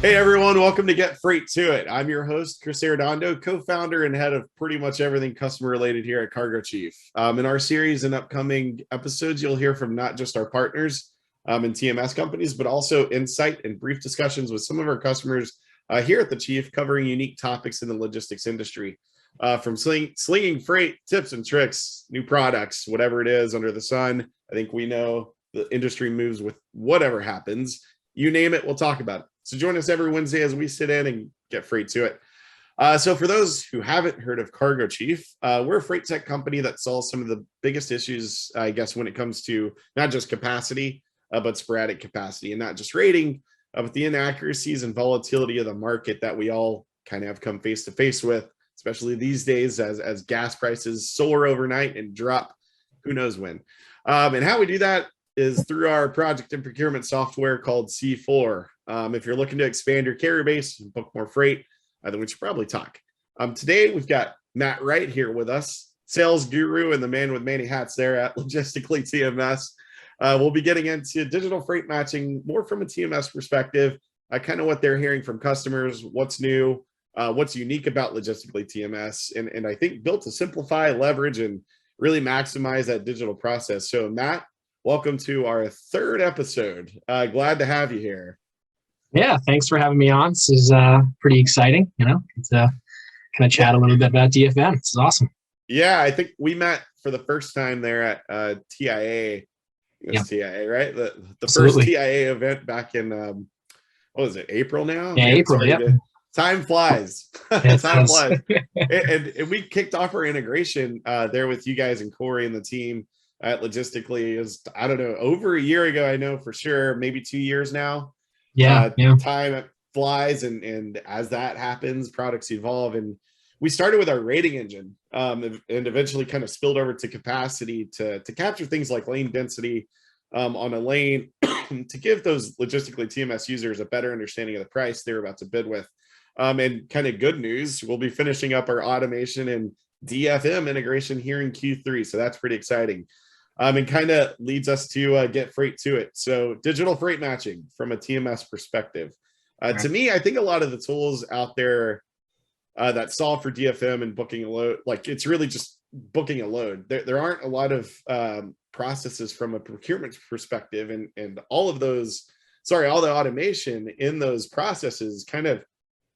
Hey everyone, welcome to Get Freight to It. I'm your host, Chris Arredondo, co-founder and head of pretty much everything customer related here at Cargo Chief. In our series and upcoming episodes, you'll hear from not just our partners and TMS companies, but also insight and brief discussions with some of our customers here at the Chief, covering unique topics in the logistics industry. From slinging freight, tips and tricks, new products, whatever it is under the sun. I think we know the industry moves with whatever happens. You name it, we'll talk about it. So join us every Wednesday as we sit in and get freight to it. So for those who haven't heard of Cargo Chief, we're a freight tech company that solves some of the biggest issues, I guess, when it comes to not just capacity, but sporadic capacity, and not just rating, but the inaccuracies and volatility of the market that we all kind of have come face to face with, especially these days as gas prices soar overnight and drop who knows when. And how we do that is through our project and procurement software called C4. If you're looking to expand your carrier base and book more freight, then we should probably talk. Today, we've got Matt Wright here with us, sales guru and the man with many hats there at Logistically TMS. We'll be getting into digital freight matching more from a TMS perspective, kind of what they're hearing from customers, what's new, what's unique about Logistically TMS, and I think built to simplify, leverage, and really maximize that digital process. So Matt, welcome to our third episode. Glad to have you here. Yeah, thanks for having me on. This is pretty exciting. It's kind of chat a little bit about DFM. This is awesome. Yeah, I think we met for the first time there at TIA. It was TIA, right? The first TIA event back in what was it? April now? Yeah, April. Yeah. Time flies. Time flies. and we kicked off our integration there with you guys and Corey and the team at Logistically. It was, I don't know, over a year ago, I know for sure, maybe 2 years now. Yeah. Time flies, and as that happens, products evolve. And we started with our rating engine and eventually kind of spilled over to capacity to capture things like lane density on a lane to give those Logistically TMS users a better understanding of the price they're about to bid with. And kind of good news, we'll be finishing up our automation and DFM integration here in Q3. So that's pretty exciting. And kind of leads us to get freight to it. So digital freight matching from a TMS perspective. To me, I think a lot of the tools out there that solve for DFM and booking a load, like it's really just booking a load. There aren't a lot of processes from a procurement perspective, and all the automation in those processes kind of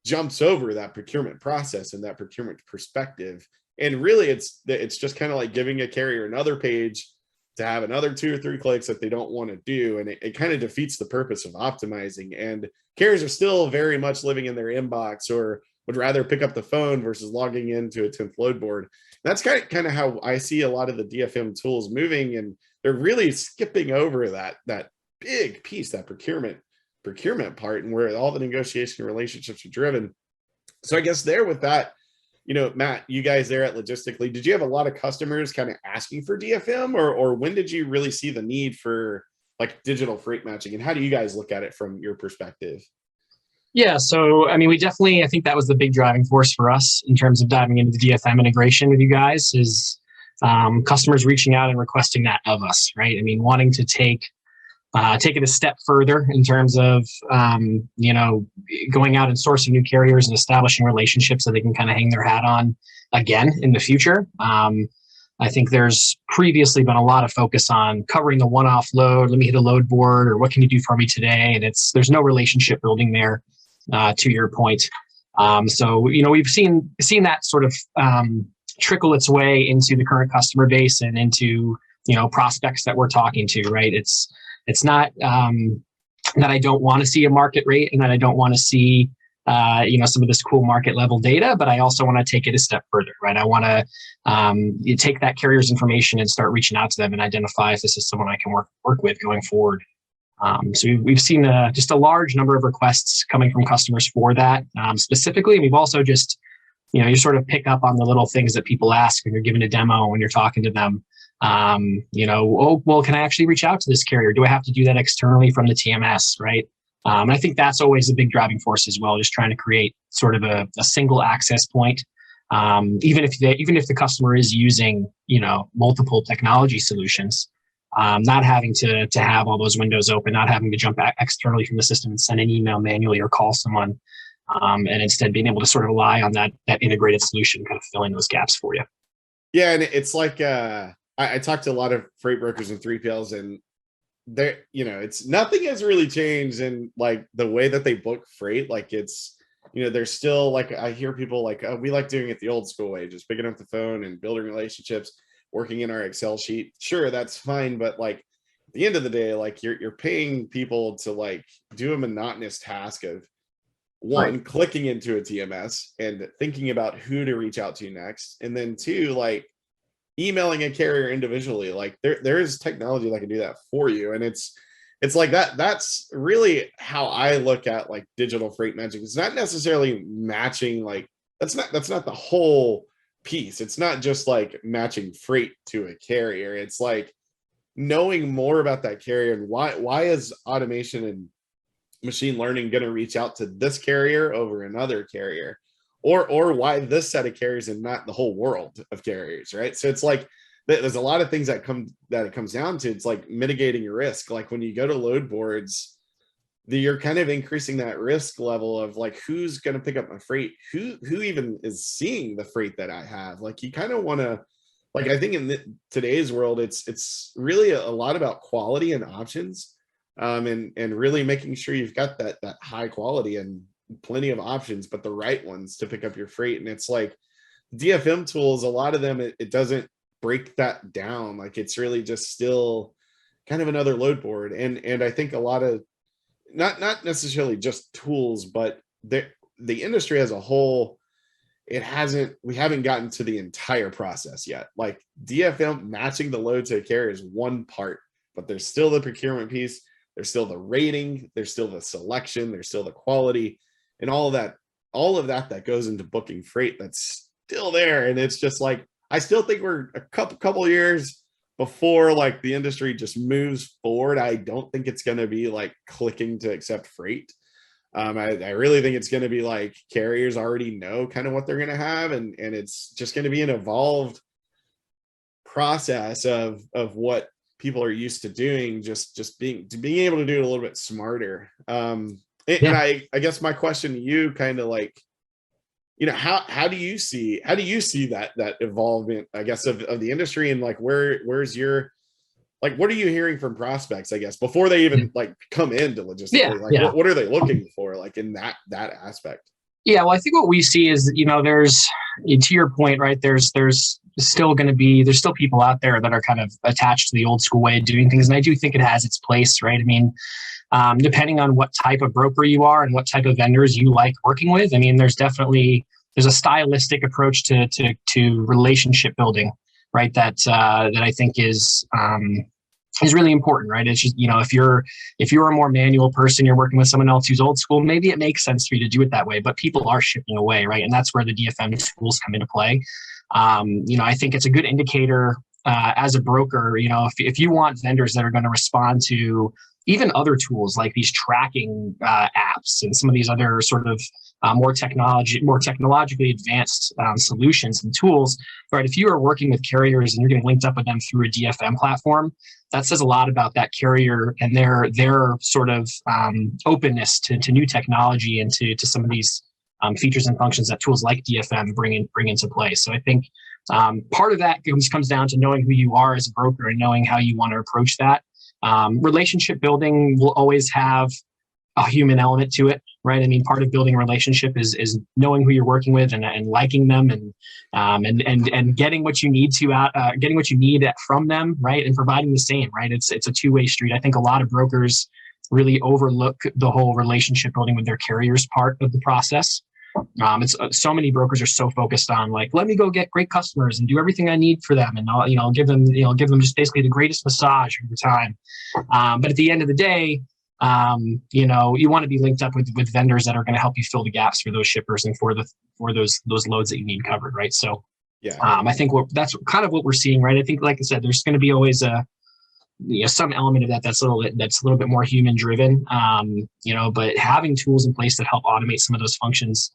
jumps over that procurement process and that procurement perspective. And really it's just kind of like giving a carrier another page to have another 2 or 3 clicks that they don't want to do. And it kind of defeats the purpose of optimizing. And carriers are still very much living in their inbox or would rather pick up the phone versus logging into a 10th load board. That's kind of how I see a lot of the DFM tools moving. And they're really skipping over that big piece, that procurement part, and where all the negotiation relationships are driven. So I guess there with that, Matt, you guys there at Logistically, did you have a lot of customers kind of asking for DFM, or when did you really see the need for like digital freight matching, and how do you guys look at it from your perspective? Yeah, so I mean, I think that was the big driving force for us in terms of diving into the DFM integration with you guys is customers reaching out and requesting that of us, right? I mean, wanting to take it a step further in terms of, going out and sourcing new carriers and establishing relationships that they can kind of hang their hat on again in the future. I think there's previously been a lot of focus on covering the one-off load. Let me hit a load board, or what can you do for me today? And there's no relationship building there, to your point. So, we've seen that sort of trickle its way into the current customer base and into, prospects that we're talking to, right? It's not that I don't want to see a market rate and that I don't want to see, some of this cool market level data, but I also want to take it a step further, right? I want to take that carrier's information and start reaching out to them and identify if this is someone I can work with going forward. So we've seen just a large number of requests coming from customers for that specifically. We've also just, you sort of pick up on the little things that people ask when you're giving a demo, when you're talking to them. Oh, well, can I actually reach out to this carrier? Do I have to do that externally from the TMS, right? And I think that's always a big driving force as well, just trying to create sort of a single access point. Even if the customer is using, multiple technology solutions, not having to have all those windows open, not having to jump externally from the system and send an email manually or call someone, and instead being able to sort of rely on that integrated solution, kind of filling those gaps for you. Yeah, and it's like I talked to a lot of freight brokers and 3PLs, and there, it's nothing has really changed in like the way that they book freight. Like it's, there's still like, I hear people like, oh, we like doing it the old school way, just picking up the phone and building relationships, working in our Excel sheet. Sure, that's fine, but like at the end of the day, like you're paying people to like do a monotonous task of one, Right. clicking into a TMS and thinking about who to reach out to next, and then two, like emailing a carrier individually. Like there is technology that can do that for you, and it's like that's really how I look at like digital freight matching. It's not necessarily matching, like that's not the whole piece. It's not just like matching freight to a carrier. It's like knowing more about that carrier and why is automation and machine learning going to reach out to this carrier over another carrier, or why this set of carriers and not the whole world of carriers, right? So it's like there's a lot of things that it comes down to. It's like mitigating your risk. Like when you go to load boards, you're kind of increasing that risk level of like, who's going to pick up my freight, who even is seeing the freight that I have. Like you kind of want to, like, I think in today's world, it's really a lot about quality and options, and really making sure you've got that high quality and plenty of options, but the right ones to pick up your freight. And it's like DFM tools, a lot of them, it doesn't break that down. Like it's really just still kind of another load board. And I think a lot of, not necessarily just tools, but the industry as a whole, we haven't gotten to the entire process yet. Like DFM matching the load to a carrier is one part, but there's still the procurement piece, there's still the rating, there's still the selection, there's still the quality, and all of that goes into booking freight that's still there. And it's just like, I still think we're a couple years before like the industry just moves forward. I don't think it's going to be like clicking to accept freight. I really think it's going to be like carriers already know kind of what they're going to have, and it's just going to be an evolved process of what people are used to doing, just being able to do it a little bit smarter. And I guess my question to you, kind of like, how do you see that evolvement, I guess, of the industry, and like where's your, like, what are you hearing from prospects, I guess, before they even like come into Logistically? Like what are they looking for, like in that aspect? Yeah, well, I think what we see is, there's, to your point, right, there's still people out there that are kind of attached to the old school way of doing things. And I do think it has its place, right? I mean, depending on what type of broker you are and what type of vendors you like working with, I mean, there's a stylistic approach to relationship building, right? That I think is really important, right? It's just, if you're a more manual person, you're working with someone else who's old school, maybe it makes sense for you to do it that way, but people are shifting away, right? And that's where the DFM tools come into play. I think it's a good indicator as a broker, if you want vendors that are going to respond to even other tools like these tracking apps and some of these other sort of more technologically advanced solutions and tools, right? If you are working with carriers and you're getting linked up with them through a DFM platform, that says a lot about that carrier and their sort of openness to new technology and to some of these features and functions that tools like DFM bring into play. So I think part of that comes down to knowing who you are as a broker and knowing how you want to approach that. Relationship building will always have a human element to it, right? I mean, part of building a relationship is knowing who you're working with and liking them and getting what you need getting what you need from them, right? And providing the same, right? It's a two-way street. I think a lot of brokers really overlook the whole relationship building with their carriers part of the process. It's so many brokers are so focused on like, let me go get great customers and do everything I need for them, and I'll give them just basically the greatest massage over time. But at the end of the day, you want to be linked up with vendors that are going to help you fill the gaps for those shippers and for those loads that you need covered, right? So, yeah, I think that's kind of what we're seeing, right? I think, like I said, there's going to be always some element of that's a little bit more human driven, but having tools in place that help automate some of those functions,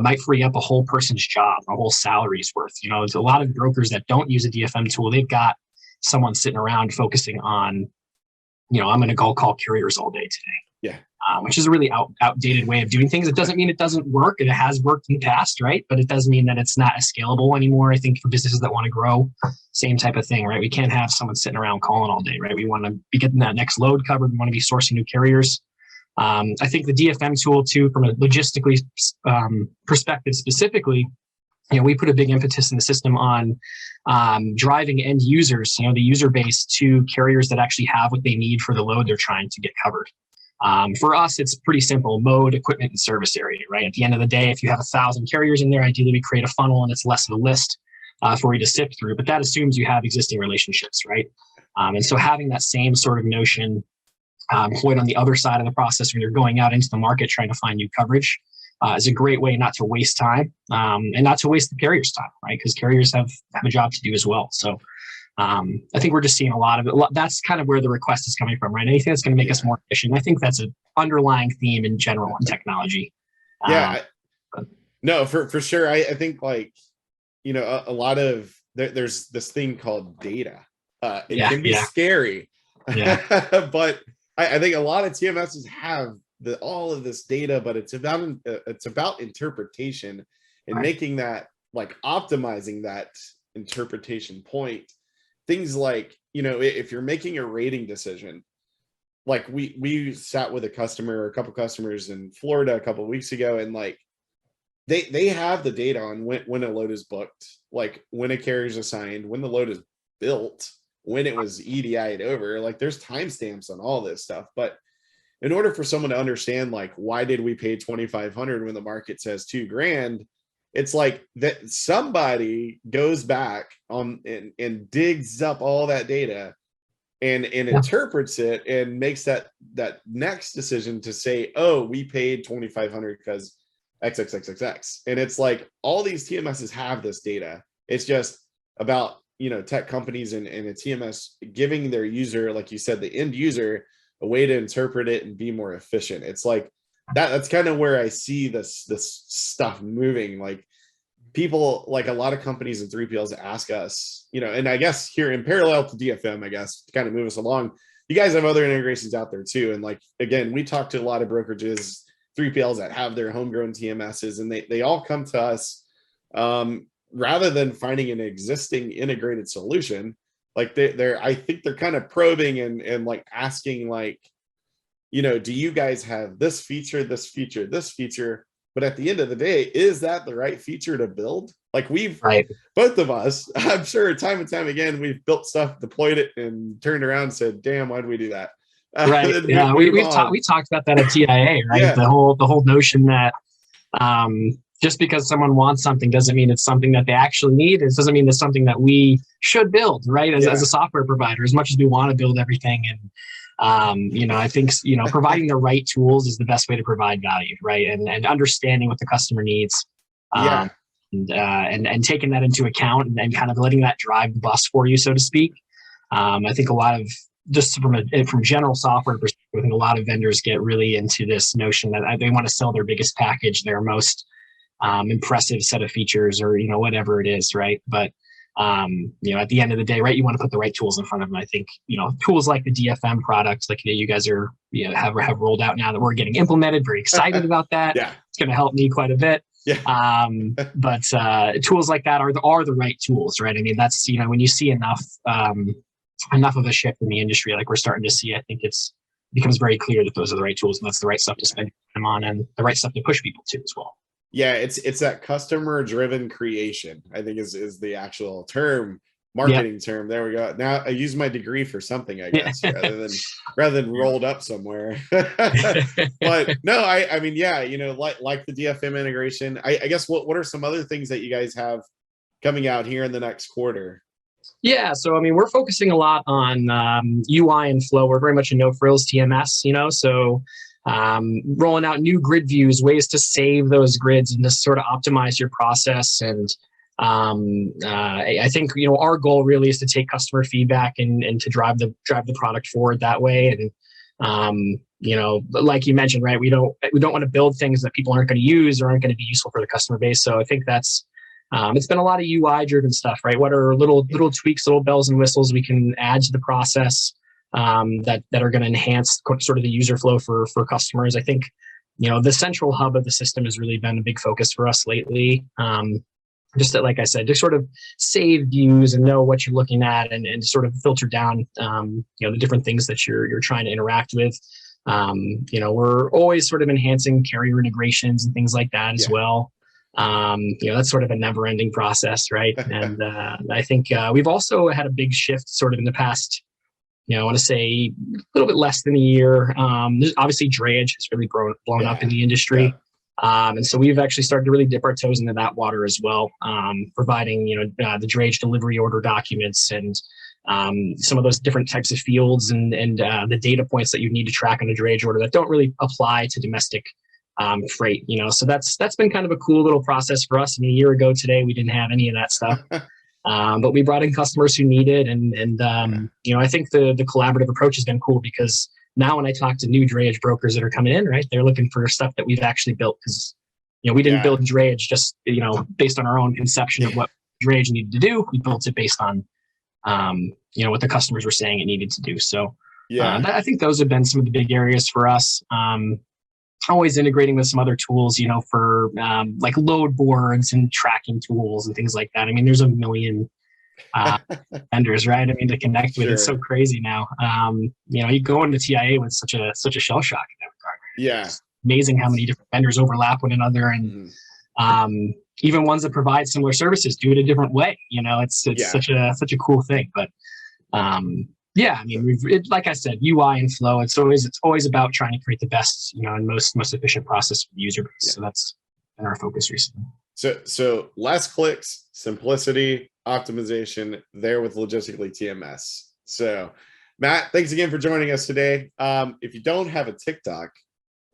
might free up a whole person's job, a whole salary's worth. There's a lot of brokers that don't use a DFM tool. They've got someone sitting around focusing on, I'm going to go call carriers all day today. Yeah. Which is a really outdated way of doing things. It doesn't mean it doesn't work. It has worked in the past, right? But it does mean that it's not as scalable anymore. I think for businesses that want to grow, same type of thing, right? We can't have someone sitting around calling all day, right? We want to be getting that next load covered. We want to be sourcing new carriers. I think the DFM tool too, from a logistically perspective specifically, we put a big emphasis in the system on driving end users, the user base, to carriers that actually have what they need for the load they're trying to get covered. For us, it's pretty simple: mode, equipment, and service area, right? At the end of the day, if you have 1,000 carriers in there, ideally we create a funnel and it's less of a list for you to sift through, but that assumes you have existing relationships, right? And so having that same sort of notion employed on the other side of the process when you're going out into the market trying to find new coverage is a great way not to waste time and not to waste the carrier's time, right? Because carriers have a job to do as well. So I think we're just seeing a lot of it. That's kind of where the request is coming from, right? Anything that's going to make us more efficient. I think that's an underlying theme in general in technology. No, for sure. I think a lot of there's this thing called data. It can be scary, but I think a lot of TMSs have all of this data, but it's about interpretation and making that, optimizing that interpretation point. Things like, if you're making a rating decision, like we sat with a couple customers in Florida a couple of weeks ago, and they have the data on when a load is booked, when a carrier is assigned, when the load is built, when it was EDI'd over. There's timestamps on all this stuff. But in order for someone to understand, why did we pay $2,500 when the market says $2,000? It's that somebody goes back and digs up all that data and interprets it and makes that next decision to say, oh, we paid $2,500 because XXXXX. And it's all these TMSs have this data. It's just about, tech companies and a TMS giving their user, like you said, the end user, a way to interpret it and be more efficient. It's that's kind of where I see this stuff moving. People, a lot of companies and 3PLs ask us, and I guess here in parallel to DFM, I guess, to kind of move us along, you guys have other integrations out there too. And again, we talk to a lot of brokerages, 3PLs that have their homegrown TMSs, and they all come to us rather than finding an existing integrated solution. I think they're kind of probing and asking, do you guys have this feature, this feature, this feature? But at the end of the day, is that the right feature to build? Both of us, I'm sure time and time again, we've built stuff, deployed it, and turned around and said, damn, why did we do that? Right. Yeah. We talked about that at TIA, right? Yeah. The whole notion that just because someone wants something doesn't mean it's something that they actually need. It doesn't mean it's something that we should build, right? As a software provider, as much as we want to build everything. And, I think, providing the right tools is the best way to provide value, right? And understanding what the customer needs. And taking that into account and kind of letting that drive the bus for you, so to speak. I think a lot of, just from general software perspective, I think a lot of vendors get really into this notion that they want to sell their biggest package, their most impressive set of features, or whatever it is, right? But at the end of the day, right, you want to put the right tools in front of them. I think tools like the DFM product, you guys are have rolled out now that we're getting implemented. Very excited about that. Yeah, it's going to help me quite a bit. Yeah. But tools like that are the right tools, right? I mean, that's when you see enough of a shift in the industry, like we're starting to see, I think it becomes very clear that those are the right tools, and that's the right stuff to spend time on, and the right stuff to push people to as well. Yeah, it's that customer driven creation, I think is the actual term, marketing term. There we go. Now I use my degree for something, I guess, rather than rolled up somewhere. But no, I mean, yeah, like the DFM integration, I guess what are some other things that you guys have coming out here in the next quarter? Yeah, so I mean, we're focusing a lot on UI and flow. We're very much a no frills TMS, so rolling out new grid views, ways to save those grids and to sort of optimize your process. And I think our goal really is to take customer feedback and to drive the product forward that way. And like you mentioned, right, we don't want to build things that people aren't going to use or aren't going to be useful for the customer base. So I think that's It's been a lot of UI driven stuff, right? What are little tweaks, little bells and whistles we can add to the process that are going to enhance sort of the user flow for customers. I think, the central hub of the system has really been a big focus for us lately. Just that, like I said, to sort of save views and know what you're looking at, and sort of filter down, the different things that you're trying to interact with. We're always sort of enhancing carrier integrations and things like that as well. That's sort of a never-ending process, right? And I think we've also had a big shift sort of in the past, I want to say a little bit less than a year. There's obviously drayage has really blown up in the industry. And so we've actually started to really dip our toes into that water as well, providing, the drayage delivery order documents and some of those different types of fields and the data points that you need to track on a drayage order that don't really apply to domestic freight. So that's been kind of a cool little process for us. I mean, a year ago today, we didn't have any of that stuff. But we brought in customers who need it. And I think the collaborative approach has been cool, because now when I talk to new drayage brokers that are coming in, right, they're looking for stuff that we've actually built, because, we didn't build drayage just, based on our own conception of what drayage needed to do. We built it based on, what the customers were saying it needed to do. So I think those have been some of the big areas for us. Always integrating with some other tools, for like load boards and tracking tools and things like that. I mean, there's a million vendors, right? I mean, to connect with, it's so crazy now. You go into TIA with such a shell shock in that regard. Right? Yeah, it's amazing how many different vendors overlap one another, and even ones that provide similar services do it a different way. It's such a cool thing. But I mean, like I said, UI and flow. It's always about trying to create the best, and most efficient process for the user base. So that's been our focus recently. So less clicks, simplicity, optimization there with Logistically TMS. So Matt, thanks again for joining us today. If you don't have a TikTok,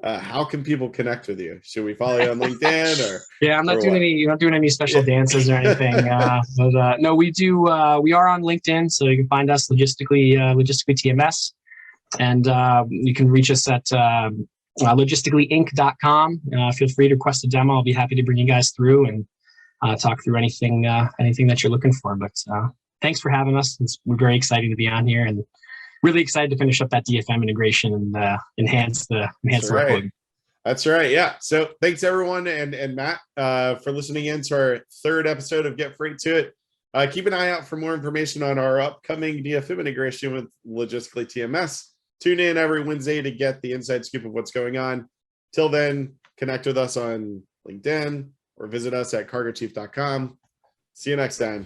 how can people connect with you? Should we follow you on LinkedIn or? Yeah, I'm not doing any special dances or anything. But no, we do. We are on LinkedIn, so you can find us Logistically TMS, and you can reach us at logisticallyinc.com. Feel free to request a demo. I'll be happy to bring you guys through and talk through anything that you're looking for. But thanks for having us. We're very excited to be on here, and really excited to finish up that DFM integration and enhance the workload. That's right. Yeah. So thanks everyone and Matt for listening in to our third episode of Get Freight to It. Keep an eye out for more information on our upcoming DFM integration with Logistically TMS. Tune in every Wednesday to get the inside scoop of what's going on. Till then, connect with us on LinkedIn or visit us at cargochief.com. See you next time.